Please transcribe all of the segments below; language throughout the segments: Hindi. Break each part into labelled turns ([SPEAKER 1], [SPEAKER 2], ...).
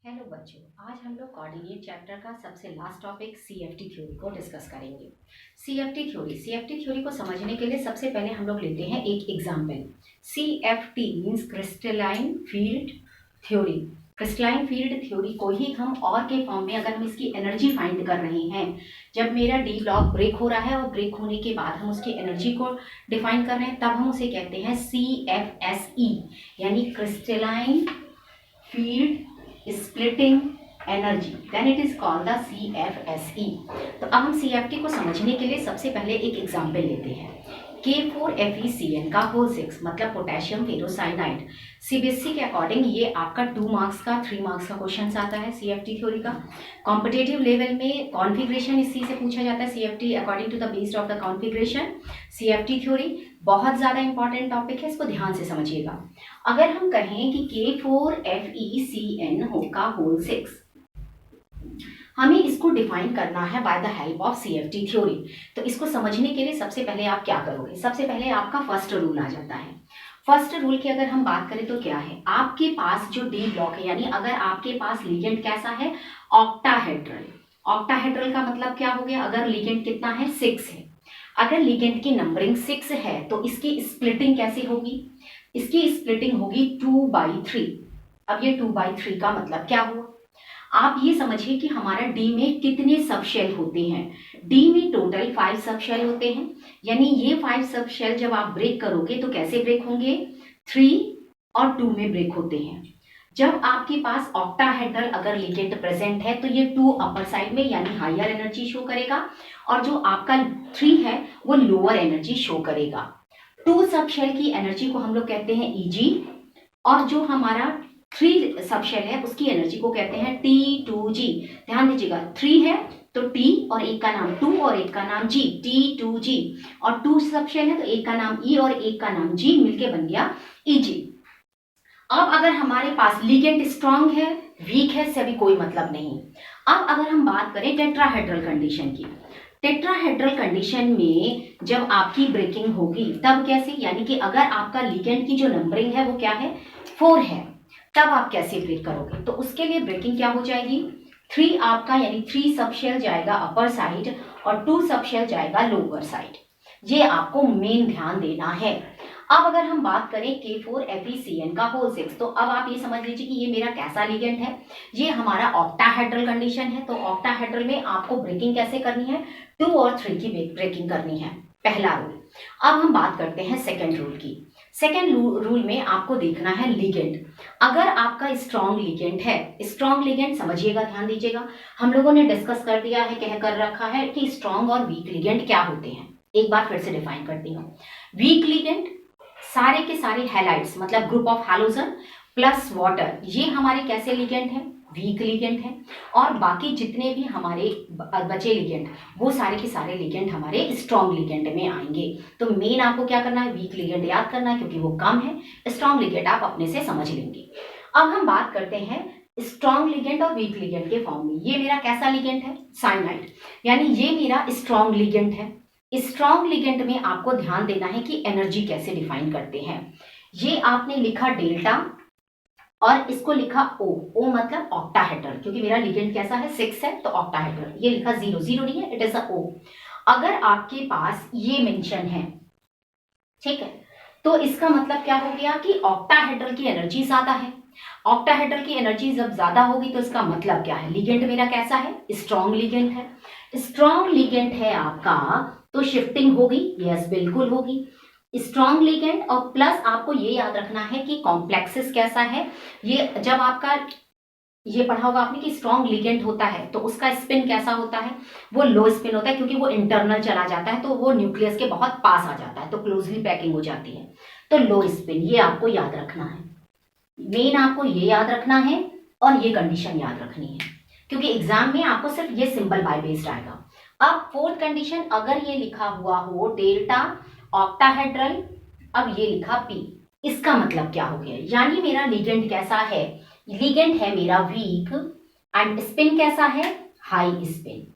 [SPEAKER 1] हेलो बच्चों, आज हम लोग कोऑर्डिनेट चैप्टर का सबसे लास्ट टॉपिक सीएफटी थ्योरी को डिस्कस करेंगे। सीएफटी थ्योरी को समझने के लिए सबसे पहले हम लोग लेते हैं एक example. CFT means crystalline field theory. Crystalline field theory को ही हम और के फॉर्म में अगर हम इसकी एनर्जी फाइंड कर रहे हैं, जब मेरा डी ब्लॉक ब्रेक हो रहा है और ब्रेक होने के बाद हम उसकी एनर्जी को डिफाइन कर रहे हैं, तब हम उसे कहते हैं CFSE यानी crystalline field splitting energy, then it is called the CFSE। तो अब हम CFT को समझने के लिए सबसे पहले एक एग्जाम्पल लेते हैं। K4FeCN का होल 6 मतलब पोटेशियम फेरोसाइनाइड। सीबीएसई के अकॉर्डिंग ये आपका 2 मार्क्स का 3 मार्क्स का क्वेश्चन आता है CFT थ्योरी का। कॉम्पिटेटिव लेवल में कॉन्फ़िगरेशन इसी से पूछा जाता है, CFT according to the based of the configuration. CFT theory बहुत ज़्यादा इंपॉर्टेंट टॉपिक है, इसको ध्यान से समझिएगा। अगर हम कहें कि K4FeCN का होल 6, हमें इसको डिफाइन करना है by the help of CFT theory. तो इसको समझने के लिए सबसे पहले आप क्या करोगे? सबसे पहले आपका फर्स्ट रूल आ जाता है। फर्स्ट रूल की अगर हम बात करें तो क्या है, आपके पास जो डी ब्लॉक है, यानी अगर आपके पास लिगेंड कैसा है, ऑक्टाहेड्रल। ऑक्टाहेड्रल का मतलब क्या हो गया? अगर लिगेंड कितना है, 6 है। अगर लिगेंड की नंबरिंग 6 है तो इसकी स्प्लिटिंग कैसे होगी? इसकी स्प्लिटिंग होगी 2/3। अब ये 2/3 का मतलब क्या हुआ? आप ये समझिए कि हमारा डी में कितने सब शेल होते हैं। डी में टोटल 5 सब शेल होते हैं, यानी ये 5 सब शेल जब आप ब्रेक करोगे तो कैसे ब्रेक होंगे? 3 और 2 में ब्रेक होते हैं। जब आपके पास ऑक्टाहेड्रल अगर लिगेंड प्रेजेंट है तो ये 2 अपर साइड में यानी हायर एनर्जी शो करेगा, और जो आपका 3 है वो लोअर एनर्जी शो करेगा। 2 सब शेल की एनर्जी को हम लोग कहते हैं Eg, और जो हमारा 3 सब शेल है उसकी एनर्जी को कहते हैं T2G। ध्यान दीजिएगा, 3 है तो T और एक का नाम 2 और एक का नाम G, T2G। और 2 सब शेल है तो एक का नाम E और एक का नाम G, मिलके बन गया Eg। अब अगर हमारे पास लिगेंड स्ट्रांग है, वीक है, इससे अभी कोई मतलब नहीं। अब अगर हम बात करें टेट्राहेड्रल कंडीशन की, टेट्राहेड्रल कंडीशन में जब आपकी ब्रेकिंग होगी तब कैसे, यानी कि अगर आपका लिगेंड की जो नंबरिंग है वो क्या है, 4 है, तब आप कैसे ब्रेक करोगे? तो उसके लिए ब्रेकिंग क्या हो जाएगी, 3 आपका यानी 3 सब शेल जाएगा अपर साइड और 2 सब शेल जाएगा लोअर साइड। ये आपको मेन ध्यान देना है। अब अगर हम बात करें K4FeCN का होल 6, तो अब आप ये समझ लीजिए कि ये मेरा कैसा लिगेंड है, ये हमारा ऑक्टाहेड्रल कंडीशन है। तो ऑक्टाहेड्रल में आपको ब्रेकिंग कैसे करनी है, 2 और 3 की ब्रेकिंग करनी है, पहला रूल। अब हम बात करते हैं सेकेंड रूल की। सेकेंड रूल में आपको देखना है लिगेंड। अगर आपका स्ट्रॉन्ग लिगेंड है, स्ट्रॉन्ग लिगेंड समझिएगा, ध्यान दीजिएगा, हम लोगों ने डिस्कस कर दिया है, कह कर रखा है कि स्ट्रॉन्ग और वीक लिगेंड क्या होते हैं। एक बार फिर से डिफाइन करती हूँ। वीक लिगेंड सारे के सारे हैलाइड्स मतलब group of halogen plus water, ये हमारे कैसे लिगेंड है, वीक लिगेंड है। और बाकी जितने भी हमारे बचे लिगेंड, वो सारे के सारे लिगेंड हमारे स्ट्रॉन्ग लिगेंड में आएंगे। तो मेन आपको क्या करना है, वीक लिगेंड याद करना है क्योंकि वो कम है, स्ट्रॉन्ग लिगेंड आप अपने से समझ लेंगे। अब हम बात करते हैं स्ट्रॉन्ग लिगेंड और वीक लिगेंड के फॉर्म में। ये मेरा कैसा लिगेंड है, साइनाइड, यानी ये मेरा स्ट्रॉन्ग लिगेंड है। स्ट्रॉन्ग लिगेंड में आपको ध्यान देना है कि एनर्जी कैसे डिफाइन करते हैं। ये आपने लिखा डेल्टा और इसको लिखा O मतलब ऑक्टाहेड्रल, क्योंकि मेरा लिगेंड कैसा है, 6 है तो ऑक्टाहेड्रल। ये लिखा 0 0 नहीं है, इट इज अ O। अगर आपके पास ये मेंशन है, ठीक है, तो इसका मतलब क्या हो गया कि ऑक्टाहेड्रल की एनर्जी ज्यादा है। ऑक्टाहेड्रल की एनर्जी जब ज्यादा होगी तो इसका मतलब क्या है, लिगेंड मेरा कैसा है, स्ट्रॉन्ग लिगेंड है। स्ट्रॉन्ग लिगेंड है आपका तो शिफ्टिंग होगी, यस बिल्कुल होगी। स्ट्रॉन्ग लिगेंड और प्लस आपको ये याद रखना है कि कॉम्प्लेक्सेस कैसा है। ये जब आपका ये पढ़ा होगा आपने कि स्ट्रॉन्ग लिगेंड होता है तो उसका स्पिन कैसा होता है, वो लो स्पिन होता है, क्योंकि वो इंटरनल चला जाता है तो वो न्यूक्लियस के बहुत पास आ जाता है तो क्लोजली पैकिंग हो जाती है, तो लो स्पिन। ये आपको याद रखना है, मेन आपको ये याद रखना है और ये कंडीशन याद रखनी है, क्योंकि एग्जाम में आपको सिर्फ ये सिंबल बाय बेस्ड आएगा। अब फोर्थ कंडीशन, अगर ये लिखा हुआ हो डेल्टा ऑक्टाहेड्रल, अब ये लिखा P, इसका मतलब क्या हो गया, यानी मेरा लिगेंड कैसा है, लिगेंड है मेरा वीक एंड स्पिन कैसा है, हाई स्पिन।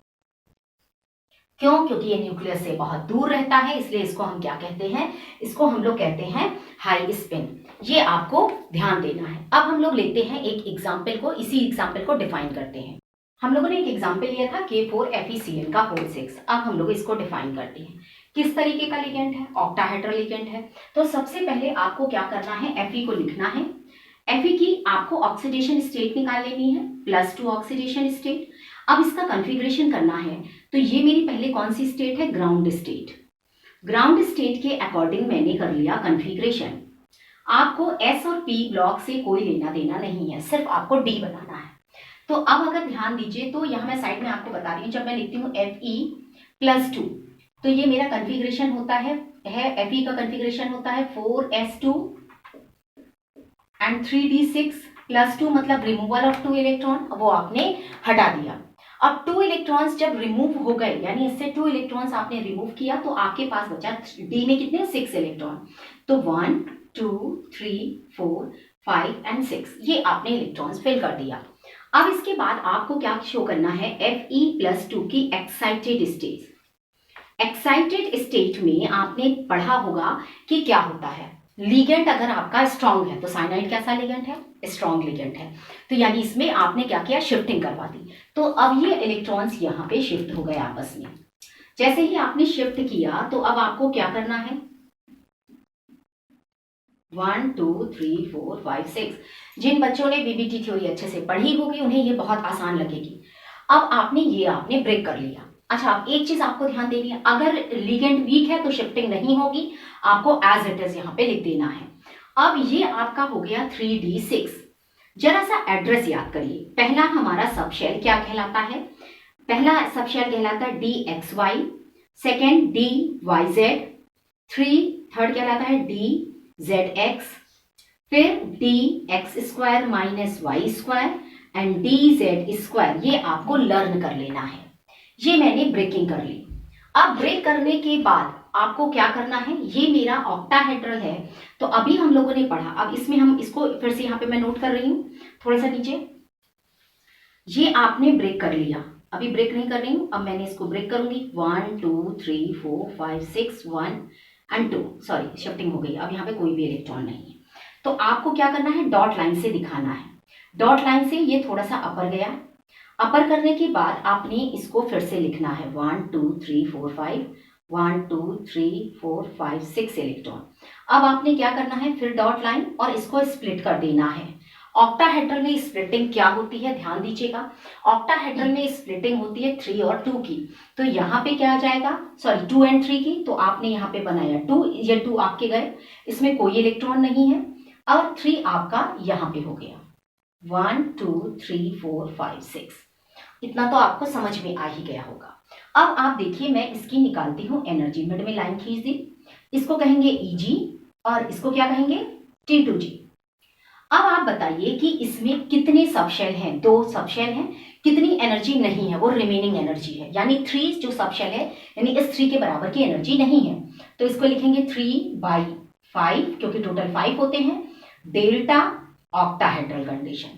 [SPEAKER 1] क्यों? क्योंकि ये न्यूक्लियस से बहुत दूर रहता है, इसलिए इसको हम क्या कहते हैं? इसको हम लोग कहते हैं हाई स्पिन। ये आपको ध्यान देना है। अब हम लोग लेते हैं एक एग्जाम्पल को, इसी एग्जाम्पल को डिफाइन करते हैं। हम लोगों ने एक एग्जाम्पल लिया था K4FeCN का होल 6। अब हम लोग इसको डिफाइन करते हैं। किस तरीके का लिगेंड है? ऑक्टाहेड्रल लिगेंड है। तो सबसे पहले आपको क्या करना है? Fe को लिखना है। Fe की आपको ऑक्सीडेशन स्टेट निकाल लेनी है, +2 ऑक्सीडेशन स्टेट। अब इसका कॉन्फ़िगरेशन करना है, तो ये मेरी पहले कौन सी स्टेट है? Ground state. ग्राउंड स्टेट के अकॉर्डिंग मैंने कर लिया कॉन्फ़िगरेशन। आपको S और P ब्लॉक से कोई लेना देना नहीं है, सिर्फ आपको D बनाना है। तो अब अगर ध्यान दीजिए, तो यहाँ मैं साइड में आपको बता रही हूँ, जब मैं लिखती हूँ Fe+2, तो ये मेरा कॉन्फ़िगरेशन होता है Fe का कॉन्फ़िगरेशन होता है 4s2 एंड 3d6 +2, मतलब रिमूवल ऑफ 2 इलेक्ट्रॉन, वो आपने हटा दिया। अब 2 इलेक्ट्रॉन्स जब रिमूव हो गए, यानी इससे 2 इलेक्ट्रॉन्स आपने रिमूव किया, तो आपके पास बचा D में कितने? 6 इलेक्ट्रॉन। तो 1 2 3 4 5 एंड 6, ये आपने इलेक्ट्रॉन्स फिल कर दिया। अब इसके बाद आपको क्या शो करना है? Fe+2 की एक्साइटेड स्टेट। एक्साइटेड स्टेट में आपने पढ़ा होगा कि क्या होता है, लिगेंड अगर आपका स्ट्रांग है, तो साइनाइड कैसा लिगेंड है? स्ट्रांग लिगेंड है। तो यानी इसमें आपने क्या किया? शिफ्टिंग करवा दी। तो अब ये इलेक्ट्रॉन्स यहाँ पे शिफ्ट हो गए आपस में। जैसे ही आपने शिफ्ट किया, तो अब आपको क्या करना है? 1 2 3 4 5 6। जिन बच्चों ने बीबीटी थ्योरी अच्छे से पढ़ी होगी, उन्हें ये बहुत आसान लगेगी। अब आपने ब्रेक कर लिया। अच्छा, अब एक चीज आपको ध्यान देनी है, अगर लिगेंड वीक है तो शिफ्टिंग नहीं होगी, आपको एज इट इज यहाँ पे लिख देना है। अब ये आपका हो गया 3d6। जरा सा एड्रेस याद करिए। पहला हमारा सबशेल क्या कहलाता है? पहला सबशेल कहलाता है DXY, सेकेंड DYZ, थर्ड कहलाता है DZX, फिर DX² - Y² एंड DZ²। ये आपको लर्न कर लेना है। ये मैंने ब्रेकिंग कर ली। अब ब्रेक करने के बाद आपको क्या करना है? ये मेरा ऑक्टाहेड्रल है, तो अभी हम लोगों ने पढ़ा। अब इसमें हम इसको फिर से यहाँ पे मैं नोट कर रही हूँ, थोड़ा सा नीचे। ये आपने ब्रेक कर लिया, अभी ब्रेक नहीं कर रही हूँ, अब मैंने इसको ब्रेक करूंगी। 1 2 3 4 5 6 1 एंड 2, सॉरी शिफ्टिंग हो गई। अब यहाँ पे कोई भी इलेक्ट्रॉन नहीं है, तो आपको क्या करना है? डॉट लाइन से दिखाना है। डॉट लाइन से ये थोड़ा सा अपर गया। अपर करने के बाद आपने इसको फिर से लिखना है 1 2 3 4 5, 1 2 3 4 5 6 इलेक्ट्रॉन। अब आपने क्या करना है? फिर डॉट लाइन और इसको स्प्लिट कर देना है। ऑक्टाहेड्रल में स्प्लिटिंग क्या होती है? ध्यान दीजिएगा। ऑक्टाहेड्रल में स्प्लिटिंग होती है 3 और 2 की। तो यहाँ पे क्या आ जाएगा? सॉरी 2 एंड 3 की। तो आपने यहाँ पे बनाया 2, ये 2 आपके गए, इसमें कोई इलेक्ट्रॉन नहीं है। और 3 आपका यहाँ पे हो गया। 1 2 3 4 5 6, इतना तो आपको समझ में आ ही गया होगा। अब आप देखिए, मैं इसकी निकालती हूँ एनर्जी। मिड में लाइन खींच दी, इसको कहेंगे Eg और इसको क्या कहेंगे? T2G। अब आप बताइए कि इसमें कितने सबशेल हैं? 2 सबशेल हैं। कितनी एनर्जी नहीं है? वो रिमेनिंग एनर्जी है, यानी 3 जो सबशेल है, यानी इस 3 के बराबर की एनर्जी नहीं है। तो इसको लिखेंगे 3/5, क्योंकि टोटल 5 होते हैं, डेल्टा ऑक्टाहेड्रल कंडीशन।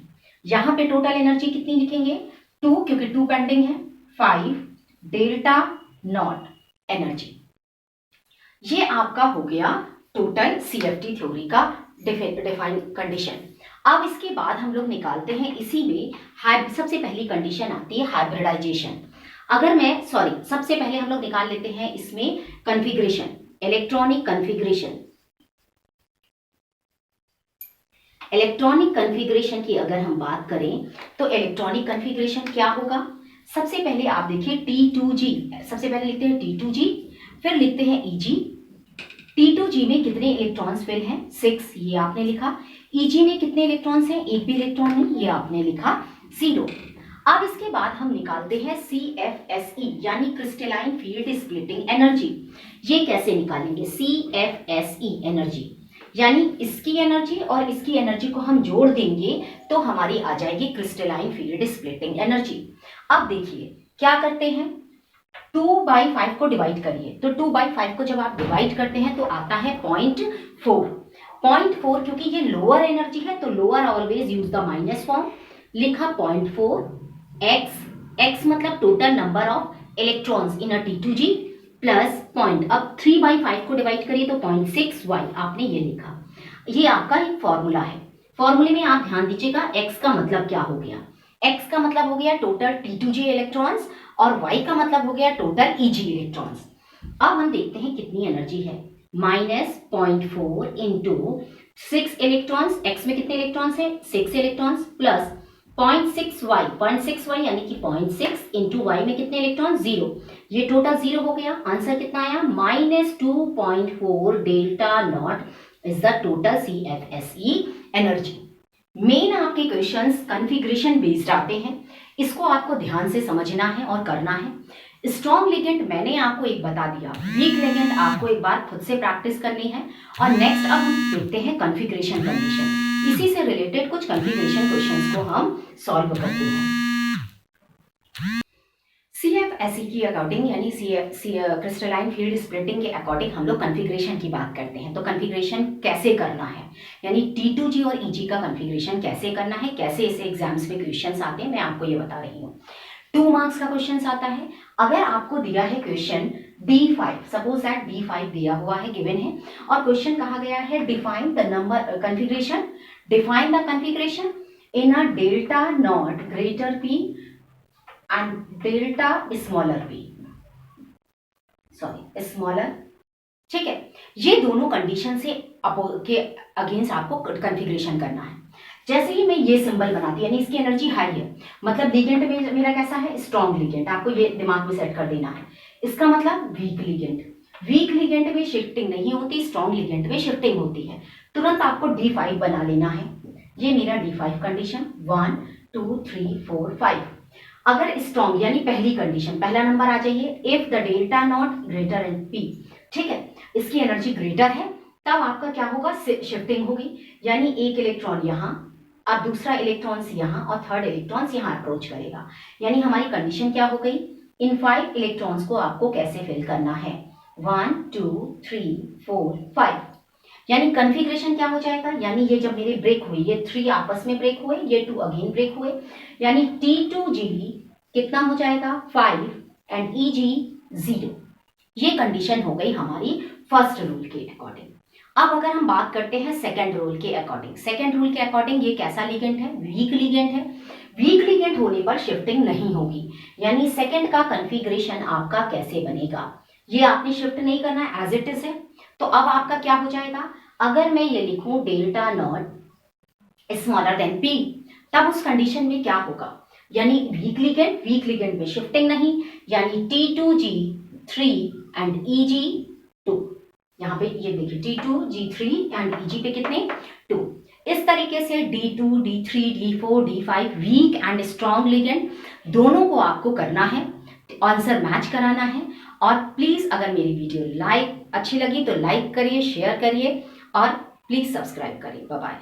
[SPEAKER 1] यहाँ पे टोटल एनर्जी कितनी लिखेंगे? 2, क्योंकि 2 पेंडिंग है, 5 डेल्टा नॉट एनर्जी। ये आपका हो गया टोटल CFT थ्योरी का डिफाइन कंडीशन। अब इसके बाद हम लोग निकालते हैं, इसी में सबसे पहली कंडीशन आती है हाइब्रिडाइजेशन। अगर मैं सबसे पहले हम लोग निकाल लेते हैं इसमें configuration, electronic configuration. Electronic configuration की अगर हम बात करें, तो इलेक्ट्रॉनिक कॉन्फ़िगरेशन क्या होगा? सबसे पहले आप देखिए T2G, सबसे पहले लिखते हैं T2G, फिर लिखते हैं Eg। T2G में कितने इलेक्ट्रॉन्स फिल हैं? 6, ये आपने लिखा। Eg में कितने इलेक्ट्रॉन्स हैं? एक भी इलेक्ट्रॉन नहीं, ये आपने लिखा 0। अब इसके बाद हम निकालते हैं CFSE, यानी क्रिस्टलाइन फील्ड स्प्लिटिंग एनर्जी। ये कैसे निकालेंगे? CFSE एनर्जी, यानी इसकी एनर्जी और इसकी एनर्जी को हम जोड़ देंगे तो हमारी आ जाएगी क्रिस्टलाइन फील्ड स्प्लिटिंग एनर्जी। अब देखिए क्या करते हैं, 2/5 को डिवाइड करिए। तो 2/5 को जब आप डिवाइड करते हैं तो आता है 0.4। क्योंकि ये लोअर एनर्जी है, तो lower always use the minus form. लिखा 0.4 x, x मतलब total number of electrons in a T2G plus point, अब 3/5 को डिवाइड करिए तो 0.6y आपने ये लिखा। ये आपका एक फॉर्मूला है। फॉर्मूले में आप ध्यान दीजिएगा, x का मतलब क्या हो गया, x का मतलब हो गया टोटल T2G इलेक्ट्रॉन्स और y का मतलब हो गया टोटल EG इलेक्ट्रॉन्स। अब हम देखते हैं कितनी एनर्जी है, -0.4 इंटू 6 इलेक्ट्रॉन्स, x में कितने इलेक्ट्रॉन्स है 6 इलेक्ट्रॉन्स, प्लस 0.6y यानी कि 0.6 इंटू y में कितने इलेक्ट्रॉन 0, ये टोटल 0 हो गया। आंसर कितना आया -2.4 delta not is the total CFSE energy. Main आपके क्वेश्चंस कॉन्फ़िगरेशन बेस्ड आते हैं, इसको आपको ध्यान से समझना है और करना है। स्ट्रॉन्ग लिगेंड मैंने आपको एक बता दिया, वीक लिगेंड आपको एक बार खुद से प्रैक्टिस करनी है। और नेक्स्ट अब हम देखते हैं कॉन्फ़िगरेशन कंडीशन, इसी से रिलेटेड कुछ कॉन्फ़िगरेशन क्वेश्चंस को हम सॉल्व करते हैं। CFSE की अकॉर्डिंग यानी क्रिस्टलाइन फील्ड स्प्लिटिंग के अकॉर्डिंग हम लोग कॉन्फ़िगरेशन की बात करते हैं। तो कॉन्फ़िगरेशन कैसे करना है, यानी T2G और EG का कॉन्फ़िगरेशन कैसे करना है, कैसे इसे एग्जाम्स में क्वेश्चंस आते हैं, मैं आपको ये बता रही हूँ। 2 मार्क्स का क्वेश्चन आता है। अगर आपको दिया है question D5, suppose that D5 दिया हुआ है, गिवन है, और क्वेश्चन कहा गया है define the number configuration, define the configuration in a delta not greater P and delta smaller p, sorry smaller, ठीक है। ये दोनों कंडीशन से के अगेंस्ट आपको कॉन्फ़िगरेशन करना है। जैसे ही मैं ये सिंबल बनाती, यानी इसकी एनर्जी हाई है, मतलब लिगेंड में मेरा कैसा है स्ट्रॉन्ग लिगेंड, आपको ये दिमाग में सेट कर देना है। इसका मतलब वीक लिगेंड, वीक लिगेंड में शिफ्टिंग नहीं होती, स्ट्रॉन्ग लिगेंड में शिफ्टिंग होती है। तुरंत आपको D5 बना लेना है। ये मेरा D5 कंडीशन 1 2 3 4 5। अगर स्ट्रॉन्ग यानी पहली कंडीशन, पहला नंबर आ जाइए, if the delta not greater n P, ठीक है, इसकी एनर्जी ग्रेटर है, तब आपका क्या होगा शिफ्टिंग होगी, यानी एक इलेक्ट्रॉन यहाँ, अब दूसरा इलेक्ट्रॉन्स यहाँ और थर्ड इलेक्ट्रॉन्स यहाँ अप्रोच करेगा। यानी हमारी कंडीशन क्या हो गई, इन 5 इलेक्ट्रॉन्स को आपको कैसे फिल करना है 1 2 3 4 5, यानी कॉन्फ़िगरेशन क्या हो जाएगा, यानी ये जब मेरे ब्रेक हुई, ये 3 आपस में ब्रेक हुए, ये 2 अगेन ब्रेक हुए, यानी T2G कितना हो जाएगा 5 एंड EG 0। ये कंडीशन हो गई हमारी फर्स्ट रूल के अकॉर्डिंग। अब अगर हम बात करते हैं सेकंड रूल के अकॉर्डिंग, सेकंड रूल के अकॉर्डिंग ये कैसा लिगेंड है, वीक लिगेंड है। वीक लिगेंड होने पर शिफ्टिंग नहीं होगी, यानी सेकंड का कॉन्फ़िगरेशन आपका कैसे बनेगा, ये आपने शिफ्ट नहीं करना है, एज इट इज है। तो अब आपका क्या हो जाएगा, अगर मैं ये लिखूं delta not smaller than P, तब उस कंडीशन में क्या होगा, यानी वीक लिगेंड में शिफ्टिंग नहीं, यानी T2G 3 एंड EG 2। यहाँ पे ये देखिए T2G3 एंड EG पे कितने 2। इस तरीके से D2 D3 D4 D5 week and strong ligand दोनों को आपको करना है, आंसर मैच कराना है। और प्लीज अगर मेरी वीडियो अच्छी लगी तो लाइक करिए, शेयर करिए और प्लीज सब्सक्राइब करिए। Bye bye.